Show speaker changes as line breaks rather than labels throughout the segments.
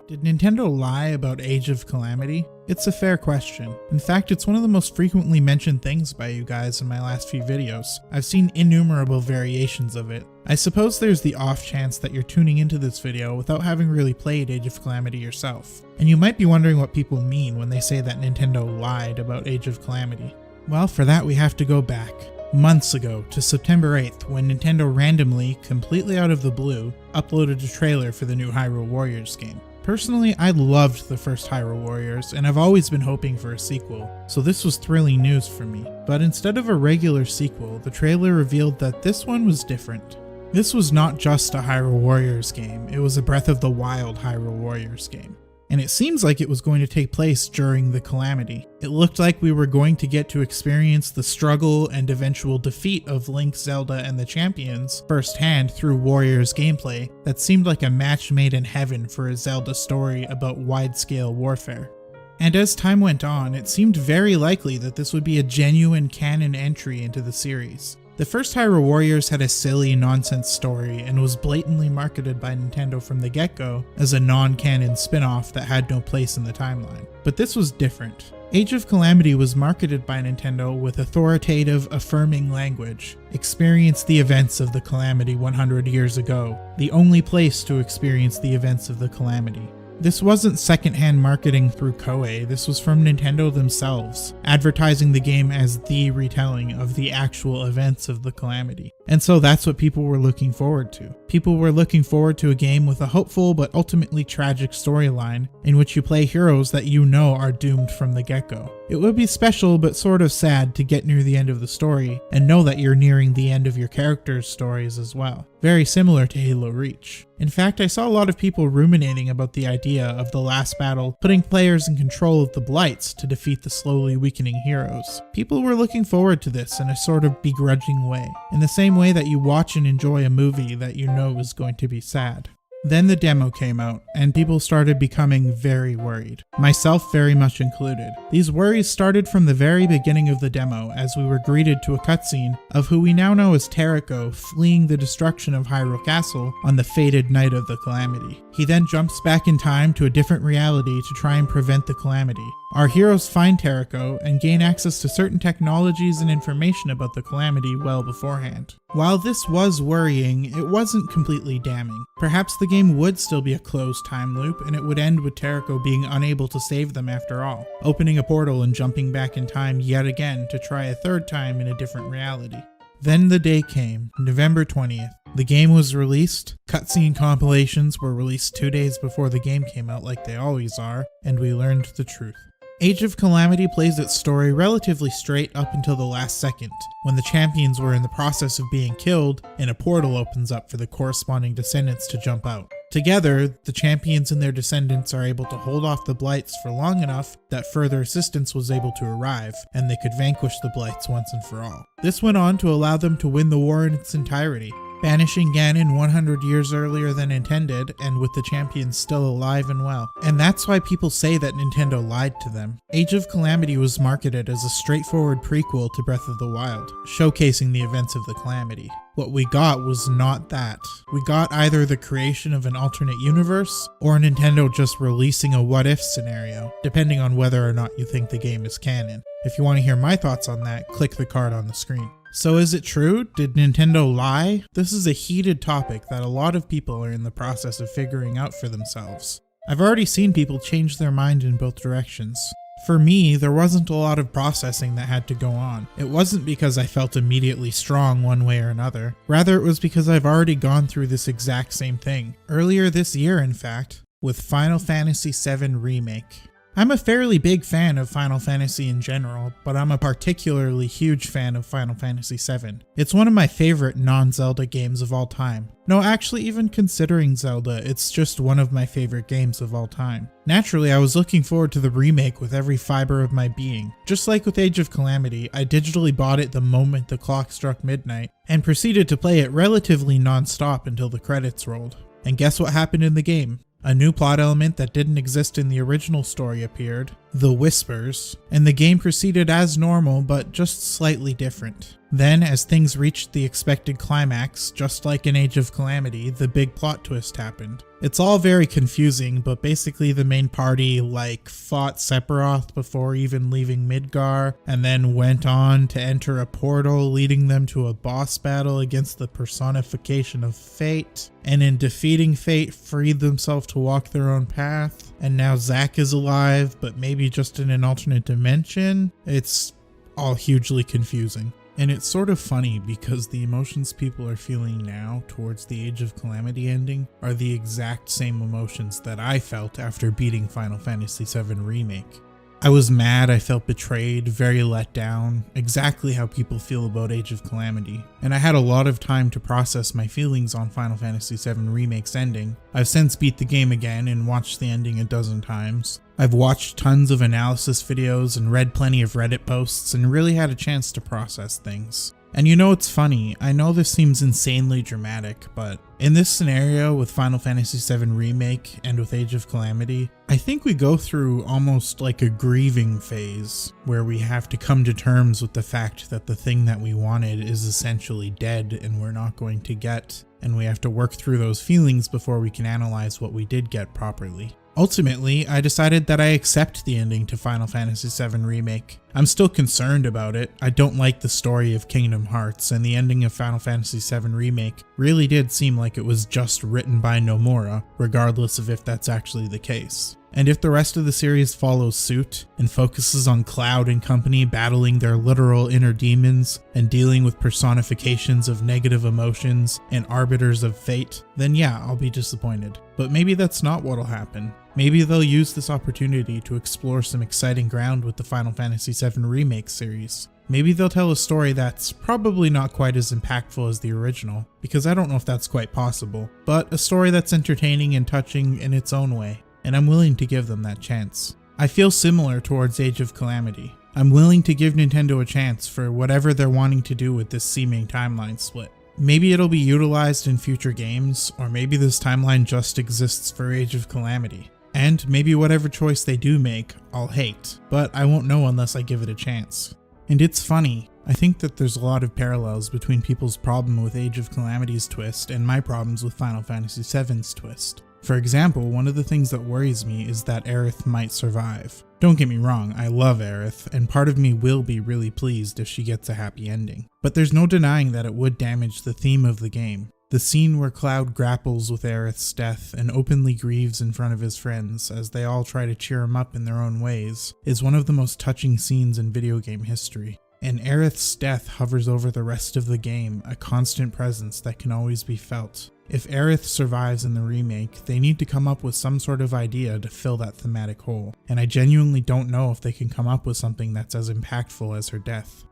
Did Nintendo lie about Age of Calamity? It's a fair question. In fact, it's one of the most frequently mentioned things by you guys in my last few videos. I've seen innumerable variations of it. I suppose there's the off chance that you're tuning into this video without having really played Age of Calamity yourself. And you might be wondering what people mean when they say that Nintendo lied about Age of Calamity. Well, for that we have to go back months ago to September 8th when Nintendo randomly, completely out of the blue, uploaded a trailer for the new Hyrule Warriors game. Personally, I loved the first Hyrule Warriors, and I've always been hoping for a sequel, so this was thrilling news for me. But instead of a regular sequel, the trailer revealed that this one was different. This was not just a Hyrule Warriors game, it was a Breath of the Wild Hyrule Warriors game. And it seems like it was going to take place during the Calamity. It looked like we were going to get to experience the struggle and eventual defeat of Link, Zelda, and the champions firsthand through Warriors gameplay that seemed like a match made in heaven for a Zelda story about wide-scale warfare. And as time went on, it seemed very likely that this would be a genuine canon entry into the series. The first Hyrule Warriors had a silly nonsense story and was blatantly marketed by Nintendo from the get-go as a non-canon spin-off that had no place in the timeline. But this was different. Age of Calamity was marketed by Nintendo with authoritative, affirming language. Experience the events of the Calamity 100 years ago, the only place to experience the events of the Calamity. This wasn't secondhand marketing through Koei, this was from Nintendo themselves, advertising the game as the retelling of the actual events of the Calamity. And so that's what people were looking forward to. People were looking forward to a game with a hopeful but ultimately tragic storyline in which you play heroes that you know are doomed from the get-go. It would be special but sort of sad to get near the end of the story and know that you're nearing the end of your characters' stories as well. Very similar to Halo Reach. In fact, I saw a lot of people ruminating about the idea of the last battle putting players in control of the Blights to defeat the slowly weakening heroes. People were looking forward to this in a sort of begrudging way, in the same way that you watch and enjoy a movie that you know is going to be sad. Then the demo came out, and people started becoming very worried, myself very much included. These worries started from the very beginning of the demo as we were greeted to a cutscene of who we now know as Terrako fleeing the destruction of Hyrule Castle on the fated night of the Calamity. He then jumps back in time to a different reality to try and prevent the Calamity. Our heroes find Terrako and gain access to certain technologies and information about the Calamity well beforehand. While this was worrying, it wasn't completely damning. Perhaps the game would still be a closed time loop and it would end with Terrako being unable to save them after all, opening a portal and jumping back in time yet again to try a third time in a different reality. Then the day came, November 20th. The game was released, cutscene compilations were released 2 days before the game came out like they always are, and we learned the truth. Age of Calamity plays its story relatively straight up until the last second, when the champions were in the process of being killed and a portal opens up for the corresponding descendants to jump out. Together, the champions and their descendants are able to hold off the Blights for long enough that further assistance was able to arrive, and they could vanquish the Blights once and for all. This went on to allow them to win the war in its entirety, banishing Ganon 100 years earlier than intended, and with the champions still alive and well. And that's why people say that Nintendo lied to them. Age of Calamity was marketed as a straightforward prequel to Breath of the Wild, showcasing the events of the Calamity. What we got was not that. We got either the creation of an alternate universe, or Nintendo just releasing a what-if scenario, depending on whether or not you think the game is canon. If you want to hear my thoughts on that, click the card on the screen. So is it true? Did Nintendo lie? This is a heated topic that a lot of people are in the process of figuring out for themselves. I've already seen people change their mind in both directions. For me, there wasn't a lot of processing that had to go on. It wasn't because I felt immediately strong one way or another. Rather, it was because I've already gone through this exact same thing. Earlier this year, in fact, with Final Fantasy VII Remake. I'm a fairly big fan of Final Fantasy in general, but I'm a particularly huge fan of Final Fantasy VII. It's one of my favorite non-Zelda games of all time. No, actually, even considering Zelda, it's just one of my favorite games of all time. Naturally, I was looking forward to the remake with every fiber of my being. Just like with Age of Calamity, I digitally bought it the moment the clock struck midnight, and proceeded to play it relatively non-stop until the credits rolled. And guess what happened in the game? A new plot element that didn't exist in the original story appeared, The Whispers, and the game proceeded as normal but just slightly different. Then, as things reached the expected climax, just like in Age of Calamity, the big plot twist happened. It's all very confusing, but basically the main party fought Sephiroth before even leaving Midgar, and then went on to enter a portal leading them to a boss battle against the personification of Fate, and in defeating Fate freed themselves to walk their own path, and now Zack is alive, but maybe just in an alternate dimension. It's all hugely confusing. And it's sort of funny because the emotions people are feeling now towards the Age of Calamity ending are the exact same emotions that I felt after beating Final Fantasy VII Remake. I was mad, I felt betrayed, very let down, exactly how people feel about Age of Calamity, and I had a lot of time to process my feelings on Final Fantasy VII Remake's ending. I've since beat the game again and watched the ending a dozen times. I've watched tons of analysis videos and read plenty of Reddit posts and really had a chance to process things. And you know, it's funny, I know this seems insanely dramatic, but in this scenario with Final Fantasy VII Remake and with Age of Calamity, I think we go through almost like a grieving phase where we have to come to terms with the fact that the thing that we wanted is essentially dead and we're not going to get, and we have to work through those feelings before we can analyze what we did get properly. Ultimately, I decided that I accept the ending to Final Fantasy VII Remake. I'm still concerned about it. I don't like the story of Kingdom Hearts, and the ending of Final Fantasy VII Remake really did seem like it was just written by Nomura, regardless of if that's actually the case. And if the rest of the series follows suit and focuses on Cloud and company battling their literal inner demons and dealing with personifications of negative emotions and arbiters of fate, then yeah, I'll be disappointed. But maybe that's not what'll happen. Maybe they'll use this opportunity to explore some exciting ground with the Final Fantasy VII Remake series. Maybe they'll tell a story that's probably not quite as impactful as the original, because I don't know if that's quite possible, but a story that's entertaining and touching in its own way, and I'm willing to give them that chance. I feel similar towards Age of Calamity. I'm willing to give Nintendo a chance for whatever they're wanting to do with this seeming timeline split. Maybe it'll be utilized in future games, or maybe this timeline just exists for Age of Calamity. And maybe whatever choice they do make, I'll hate, but I won't know unless I give it a chance. And it's funny, I think that there's a lot of parallels between people's problem with Age of Calamity's twist and my problems with Final Fantasy VII's twist. For example, one of the things that worries me is that Aerith might survive. Don't get me wrong, I love Aerith, and part of me will be really pleased if she gets a happy ending. But there's no denying that it would damage the theme of the game. The scene where Cloud grapples with Aerith's death and openly grieves in front of his friends as they all try to cheer him up in their own ways is one of the most touching scenes in video game history. And Aerith's death hovers over the rest of the game, a constant presence that can always be felt. If Aerith survives in the remake, they need to come up with some sort of idea to fill that thematic hole, and I genuinely don't know if they can come up with something that's as impactful as her death.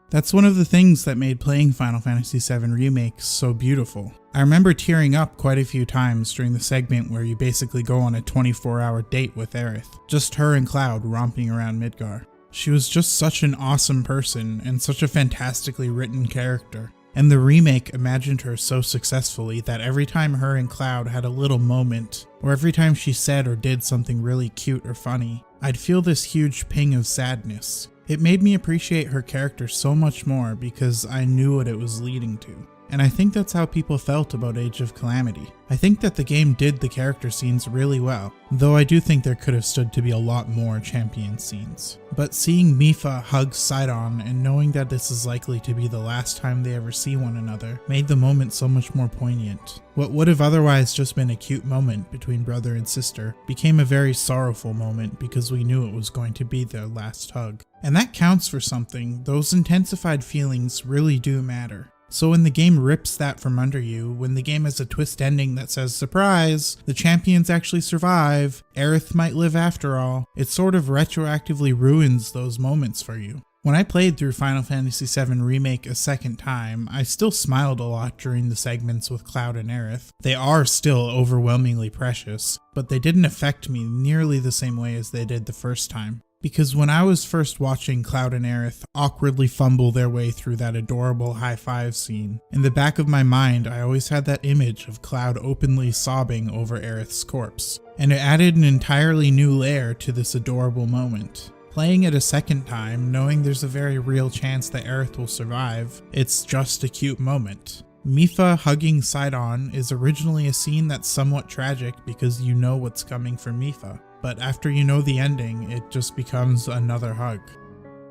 That's one of the things that made playing Final Fantasy VII Remake so beautiful. I remember tearing up quite a few times during the segment where you basically go on a 24-hour date with Aerith, just her and Cloud romping around Midgar. She was just such an awesome person and such a fantastically written character. And the remake imagined her so successfully that every time her and Cloud had a little moment, or every time she said or did something really cute or funny, I'd feel this huge ping of sadness. It made me appreciate her character so much more because I knew what it was leading to. And I think that's how people felt about Age of Calamity. I think that the game did the character scenes really well, though I do think there could have stood to be a lot more champion scenes. But seeing Mipha hug Sidon and knowing that this is likely to be the last time they ever see one another made the moment so much more poignant. What would have otherwise just been a cute moment between brother and sister became a very sorrowful moment because we knew it was going to be their last hug. And that counts for something. Those intensified feelings really do matter. So when the game rips that from under you, when the game has a twist ending that says, surprise, the champions actually survive, Aerith might live after all, it sort of retroactively ruins those moments for you. When I played through Final Fantasy VII Remake a second time, I still smiled a lot during the segments with Cloud and Aerith. They are still overwhelmingly precious, but they didn't affect me nearly the same way as they did the first time. Because when I was first watching Cloud and Aerith awkwardly fumble their way through that adorable high-five scene, in the back of my mind I always had that image of Cloud openly sobbing over Aerith's corpse. and it added an entirely new layer to this adorable moment. Playing it a second time, knowing there's a very real chance that Aerith will survive, it's just a cute moment. Mipha hugging Sidon is originally a scene that's somewhat tragic because you know what's coming for Mipha, but after you know the ending, it just becomes another hug.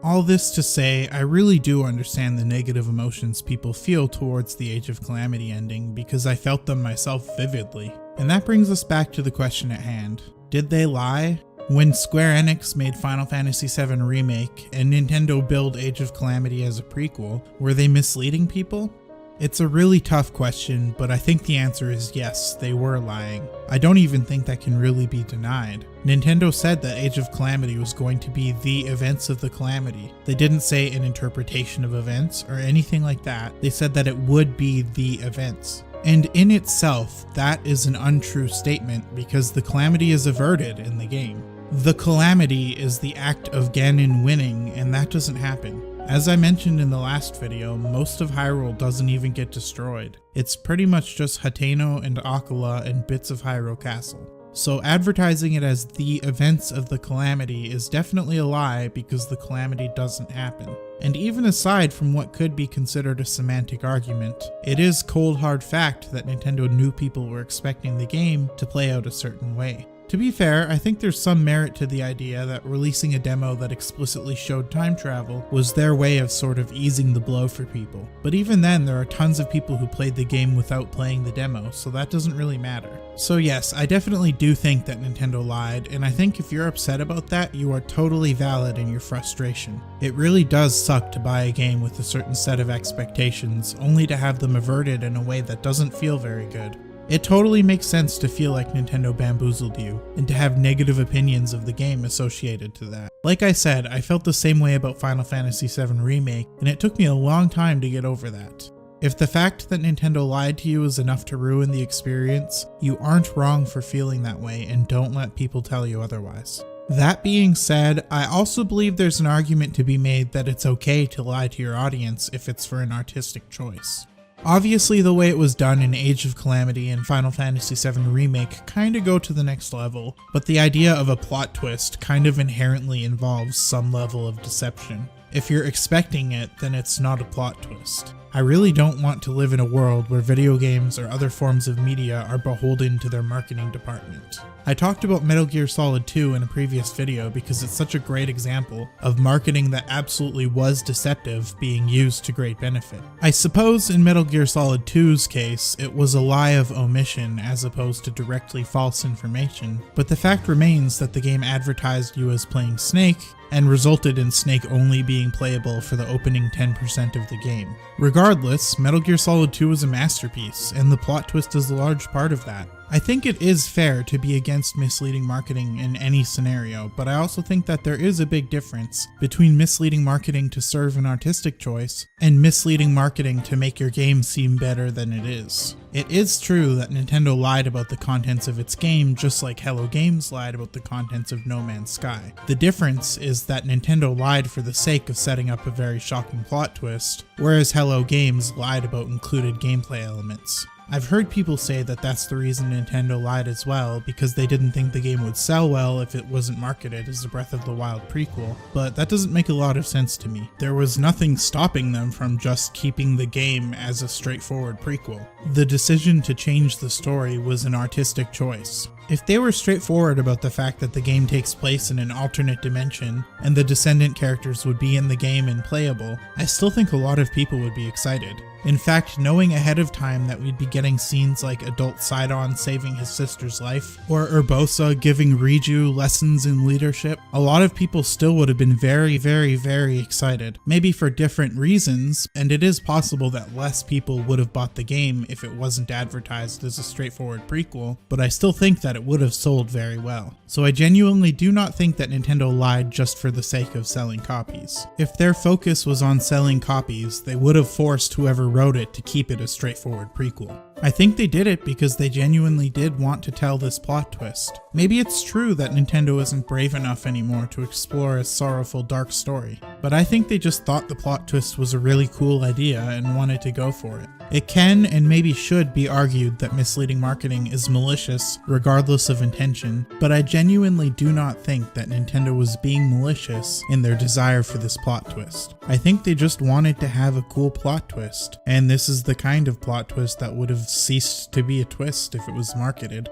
All this to say, I really do understand the negative emotions people feel towards the Age of Calamity ending because I felt them myself vividly. And that brings us back to the question at hand. Did they lie? When Square Enix made Final Fantasy VII Remake and Nintendo billed Age of Calamity as a prequel, were they misleading people? It's a really tough question, but I think the answer is yes, they were lying. I don't even think that can really be denied. Nintendo said that Age of Calamity was going to be the events of the Calamity. They didn't say an interpretation of events or anything like that. They said that it would be the events. And in itself, that is an untrue statement because the Calamity is averted in the game. The Calamity is the act of Ganon winning, and that doesn't happen. As I mentioned in the last video, most of Hyrule doesn't even get destroyed. It's pretty much just Hateno and Akala and bits of Hyrule Castle. So advertising it as the events of the Calamity is definitely a lie because the Calamity doesn't happen. And even aside from what could be considered a semantic argument, it is cold hard fact that Nintendo knew people were expecting the game to play out a certain way. To be fair, I think there's some merit to the idea that releasing a demo that explicitly showed time travel was their way of sort of easing the blow for people. But even then, there are tons of people who played the game without playing the demo, so that doesn't really matter. So yes, I definitely do think that Nintendo lied, and I think if you're upset about that, you are totally valid in your frustration. It really does suck to buy a game with a certain set of expectations, only to have them averted in a way that doesn't feel very good. It totally makes sense to feel like Nintendo bamboozled you, and to have negative opinions of the game associated to that. Like I said, I felt the same way about Final Fantasy VII Remake, and it took me a long time to get over that. If the fact that Nintendo lied to you is enough to ruin the experience, you aren't wrong for feeling that way, and don't let people tell you otherwise. That being said, I also believe there's an argument to be made that it's okay to lie to your audience if it's for an artistic choice. Obviously, the way it was done in Age of Calamity and Final Fantasy VII Remake kinda go to the next level, but the idea of a plot twist kind of inherently involves some level of deception. If you're expecting it, then it's not a plot twist. I really don't want to live in a world where video games or other forms of media are beholden to their marketing department. I talked about Metal Gear Solid 2 in a previous video because it's such a great example of marketing that absolutely was deceptive being used to great benefit. I suppose in Metal Gear Solid 2's case, it was a lie of omission as opposed to directly false information, but the fact remains that the game advertised you as playing Snake and resulted in Snake only being playable for the opening 10% of the game. Regardless, Metal Gear Solid 2 is a masterpiece, and the plot twist is a large part of that. I think it is fair to be against misleading marketing in any scenario, but I also think that there is a big difference between misleading marketing to serve an artistic choice and misleading marketing to make your game seem better than it is. It is true that Nintendo lied about the contents of its game just like Hello Games lied about the contents of No Man's Sky. The difference is that Nintendo lied for the sake of setting up a very shocking plot twist, whereas Hello Games lied about included gameplay elements. I've heard people say that that's the reason Nintendo lied as well, because they didn't think the game would sell well if it wasn't marketed as a Breath of the Wild prequel, but that doesn't make a lot of sense to me. There was nothing stopping them from just keeping the game as a straightforward prequel. The decision to change the story was an artistic choice. If they were straightforward about the fact that the game takes place in an alternate dimension and the descendant characters would be in the game and playable, I still think a lot of people would be excited. In fact, knowing ahead of time that we'd be getting scenes like adult Sidon saving his sister's life, or Urbosa giving Riju lessons in leadership, a lot of people still would have been very, very, very excited. Maybe for different reasons, and it is possible that less people would have bought the game if it wasn't advertised as a straightforward prequel, but I still think that it would have sold very well. So I genuinely do not think that Nintendo lied just for the sake of selling copies. If their focus was on selling copies, they would have forced whoever wrote it to keep it a straightforward prequel. I think they did it because they genuinely did want to tell this plot twist. Maybe it's true that Nintendo isn't brave enough anymore to explore a sorrowful, dark story, but I think they just thought the plot twist was a really cool idea and wanted to go for it. It can and maybe should be argued that misleading marketing is malicious regardless of intention, but I genuinely do not think that Nintendo was being malicious in their desire for this plot twist. I think they just wanted to have a cool plot twist, and this is the kind of plot twist that would have ceased to be a twist if it was marketed.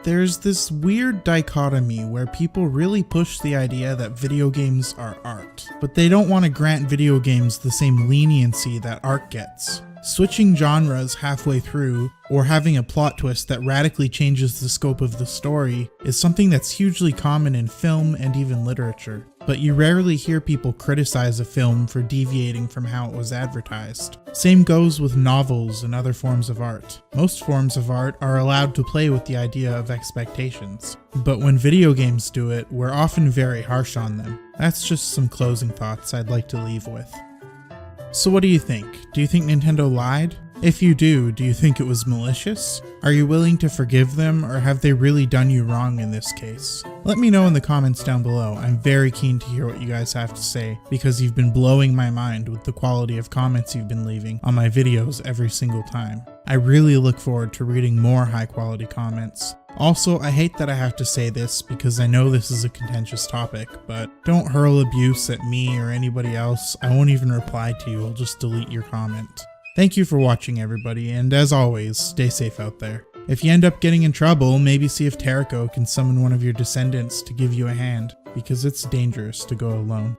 There's this weird dichotomy where people really push the idea that video games are art, but they don't want to grant video games the same leniency that art gets. Switching genres halfway through, or having a plot twist that radically changes the scope of the story, is something that's hugely common in film and even literature. But you rarely hear people criticize a film for deviating from how it was advertised. Same goes with novels and other forms of art. Most forms of art are allowed to play with the idea of expectations. But when video games do it, we're often very harsh on them. That's just some closing thoughts I'd like to leave with. So what do you think? Do you think Nintendo lied? If you do you think it was malicious? Are you willing to forgive them, or have they really done you wrong in this case? Let me know in the comments down below. I'm very keen to hear what you guys have to say, because you've been blowing my mind with the quality of comments you've been leaving on my videos every single time. I really look forward to reading more high quality comments. Also, I hate that I have to say this because I know this is a contentious topic, but don't hurl abuse at me or anybody else. I won't even reply to you, I'll just delete your comment. Thank you for watching, everybody, and as always, stay safe out there. If you end up getting in trouble, maybe see if Terrako can summon one of your descendants to give you a hand, because it's dangerous to go alone.